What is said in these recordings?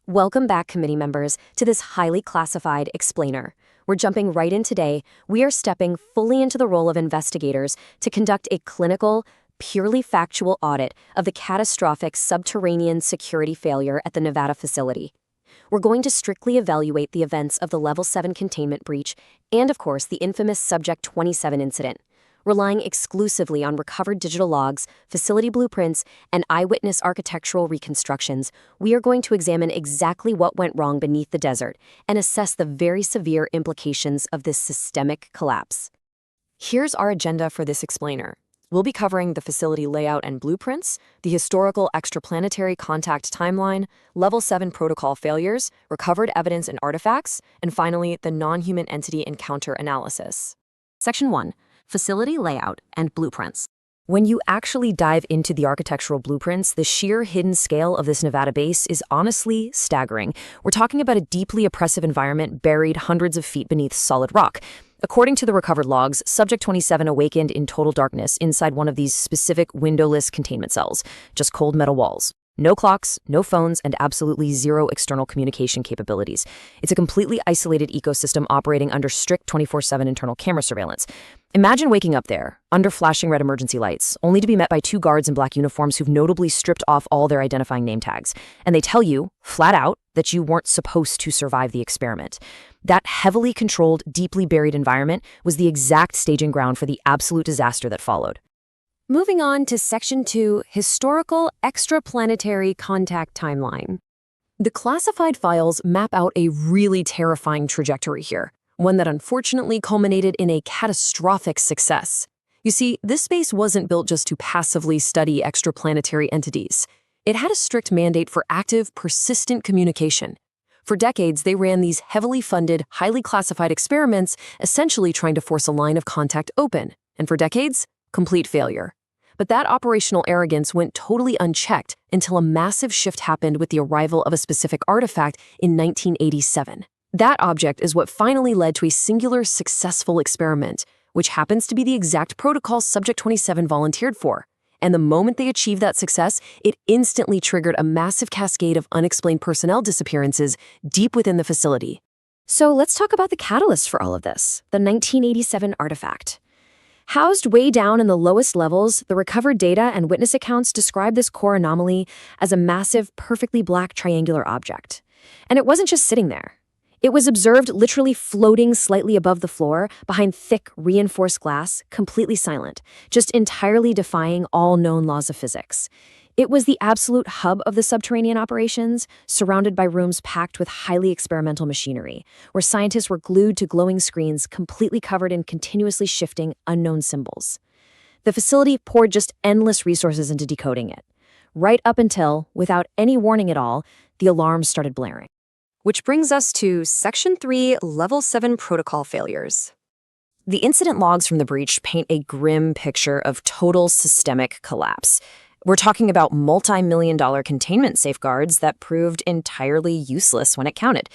Welcome back, committee members, to this highly classified explainer. We're jumping right in today. We are stepping fully into the role of investigators to conduct a clinical, purely factual audit of the catastrophic subterranean security failure at the Nevada facility. We're going to strictly evaluate the events of the Level 7 containment breach and, of course, the infamous Subject 27 incident. Relying exclusively on recovered digital logs, facility blueprints, and eyewitness architectural reconstructions, we are going to examine exactly what went wrong beneath the desert and assess the very severe implications of this systemic collapse. Here's our agenda for this explainer. We'll be covering the facility layout and blueprints, the historical extraplanetary contact timeline, Level 7 protocol failures, recovered evidence and artifacts, and finally, the non-human entity encounter analysis. Section 1. Facility layout and blueprints. When you actually dive into the architectural blueprints, the sheer hidden scale of this Nevada base is honestly staggering. We're talking about a deeply oppressive environment buried hundreds of feet beneath solid rock. According to the recovered logs, Subject 27 awakened in total darkness inside one of these specific windowless containment cells, just cold metal walls. No clocks, no phones, and absolutely zero external communication capabilities. It's a completely isolated ecosystem operating under strict 24/7 internal camera surveillance. Imagine waking up there, under flashing red emergency lights, only to be met by two guards in black uniforms who've notably stripped off all their identifying name tags. And they tell you, flat out, that you weren't supposed to survive the experiment. That heavily controlled, deeply buried environment was the exact staging ground for the absolute disaster that followed. Moving on to Section 2, Historical Extraplanetary Contact Timeline. The classified files map out a really terrifying trajectory here, one that unfortunately culminated in a catastrophic success. You see, this space wasn't built just to passively study extraplanetary entities. It had a strict mandate for active, persistent communication. For decades, they ran these heavily funded, highly classified experiments, essentially trying to force a line of contact open. And for decades, complete failure. But that operational arrogance went totally unchecked until a massive shift happened with the arrival of a specific artifact in 1987. That object is what finally led to a singular successful experiment, which happens to be the exact protocol Subject 27 volunteered for. And the moment they achieved that success, it instantly triggered a massive cascade of unexplained personnel disappearances deep within the facility. So let's talk about the catalyst for all of this, the 1987 artifact. Housed way down in the lowest levels, the recovered data and witness accounts describe this core anomaly as a massive, perfectly black triangular object. And it wasn't just sitting there. It was observed literally floating slightly above the floor, behind thick, reinforced glass, completely silent, just entirely defying all known laws of physics. It was the absolute hub of the subterranean operations, surrounded by rooms packed with highly experimental machinery, where scientists were glued to glowing screens completely covered in continuously shifting, unknown symbols. The facility poured just endless resources into decoding it, right up until, without any warning at all, the alarms started blaring. Which brings us to Section 3, Level 7 protocol failures. The incident logs from the breach paint a grim picture of total systemic collapse. We're talking about multi-million-dollar containment safeguards that proved entirely useless when it counted.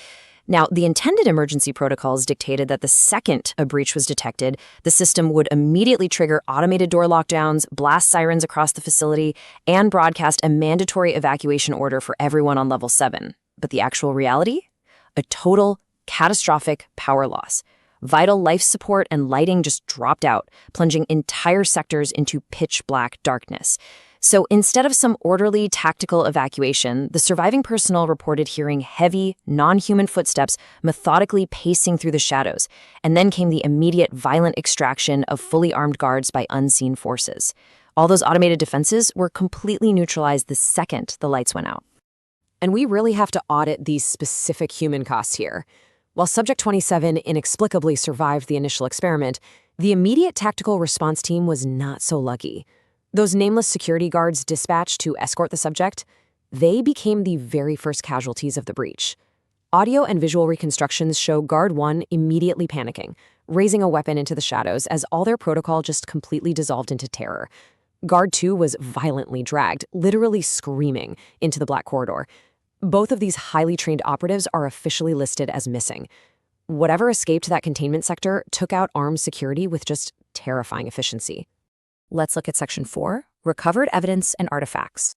Now, the intended emergency protocols dictated that the second a breach was detected, the system would immediately trigger automated door lockdowns, blast sirens across the facility, and broadcast a mandatory evacuation order for everyone on Level 7. But the actual reality? A total, catastrophic power loss. Vital life support and lighting just dropped out, plunging entire sectors into pitch-black darkness. So instead of some orderly, tactical evacuation, the surviving personnel reported hearing heavy, non-human footsteps methodically pacing through the shadows, and then came the immediate violent extraction of fully armed guards by unseen forces. All those automated defenses were completely neutralized the second the lights went out. And we really have to audit these specific human costs here. While Subject 27 inexplicably survived the initial experiment, the immediate tactical response team was not so lucky. Those nameless security guards dispatched to escort the subject, they became the very first casualties of the breach. Audio and visual reconstructions show Guard 1 immediately panicking, raising a weapon into the shadows as all their protocol just completely dissolved into terror. Guard 2 was violently dragged, literally screaming, into the black corridor. Both of these highly trained operatives are officially listed as missing. Whatever escaped that containment sector took out armed security with just terrifying efficiency. Let's look at Section 4, Recovered Evidence and Artifacts.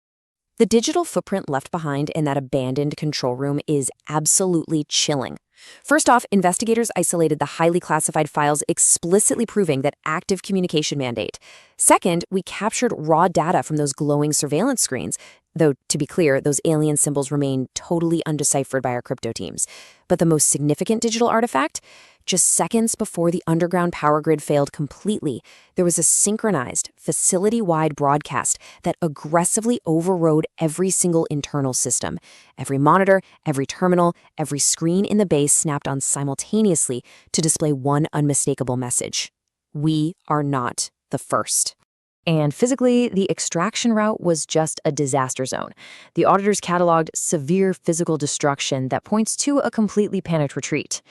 The digital footprint left behind in that abandoned control room is absolutely chilling. First off, investigators isolated the highly classified files, explicitly proving that active communication mandate. Second, we captured raw data from those glowing surveillance screens, though, to be clear, those alien symbols remain totally undeciphered by our crypto teams. But the most significant digital artifact? Just seconds before the underground power grid failed completely, there was a synchronized, facility-wide broadcast that aggressively overrode every single internal system. Every monitor, every terminal, every screen in the base snapped on simultaneously to display one unmistakable message. We are not the first. And physically, the extraction route was just a disaster zone. The auditors cataloged severe physical destruction that points to a completely panicked retreat.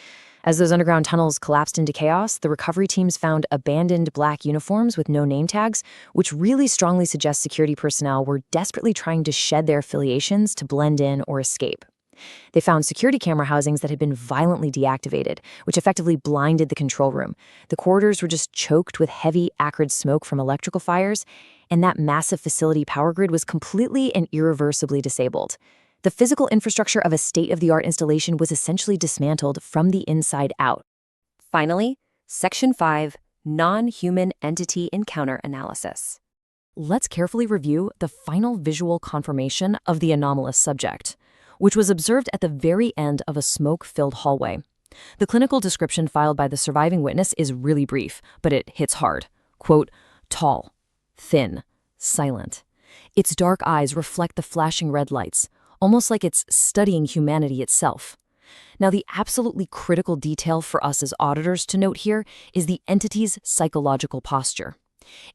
As those underground tunnels collapsed into chaos, the recovery teams found abandoned black uniforms with no name tags, which really strongly suggests security personnel were desperately trying to shed their affiliations to blend in or escape. They found security camera housings that had been violently deactivated, which effectively blinded the control room. The corridors were just choked with heavy, acrid smoke from electrical fires, and that massive facility power grid was completely and irreversibly disabled. The physical infrastructure of a state-of-the-art installation was essentially dismantled from the inside out. Finally, Section 5, Non-Human Entity Encounter Analysis. Let's carefully review the final visual confirmation of the anomalous subject, which was observed at the very end of a smoke-filled hallway. The clinical description filed by the surviving witness is really brief, but it hits hard. Quote, tall, thin, silent. Its dark eyes reflect the flashing red lights, almost like it's studying humanity itself. Now, the absolutely critical detail for us as auditors to note here is the entity's psychological posture.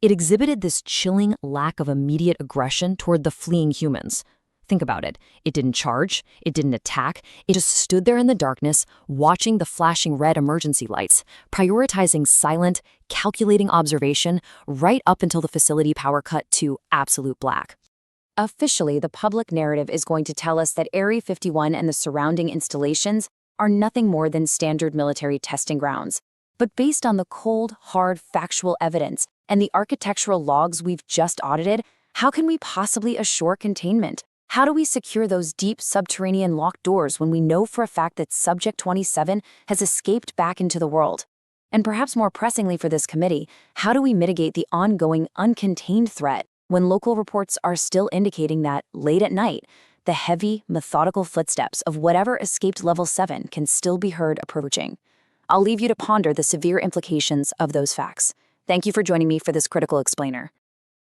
It exhibited this chilling lack of immediate aggression toward the fleeing humans. Think about it. It didn't charge, it didn't attack, it just stood there in the darkness, watching the flashing red emergency lights, prioritizing silent, calculating observation right up until the facility power cut to absolute black. Officially, the public narrative is going to tell us that Area 51 and the surrounding installations are nothing more than standard military testing grounds. But based on the cold, hard, factual evidence and the architectural logs we've just audited, how can we possibly assure containment? How do we secure those deep subterranean locked doors when we know for a fact that Subject 27 has escaped back into the world? And perhaps more pressingly for this committee, how do we mitigate the ongoing uncontained threat when local reports are still indicating that, late at night, the heavy, methodical footsteps of whatever escaped Level 7 can still be heard approaching? I'll leave you to ponder the severe implications of those facts. Thank you for joining me for this critical explainer.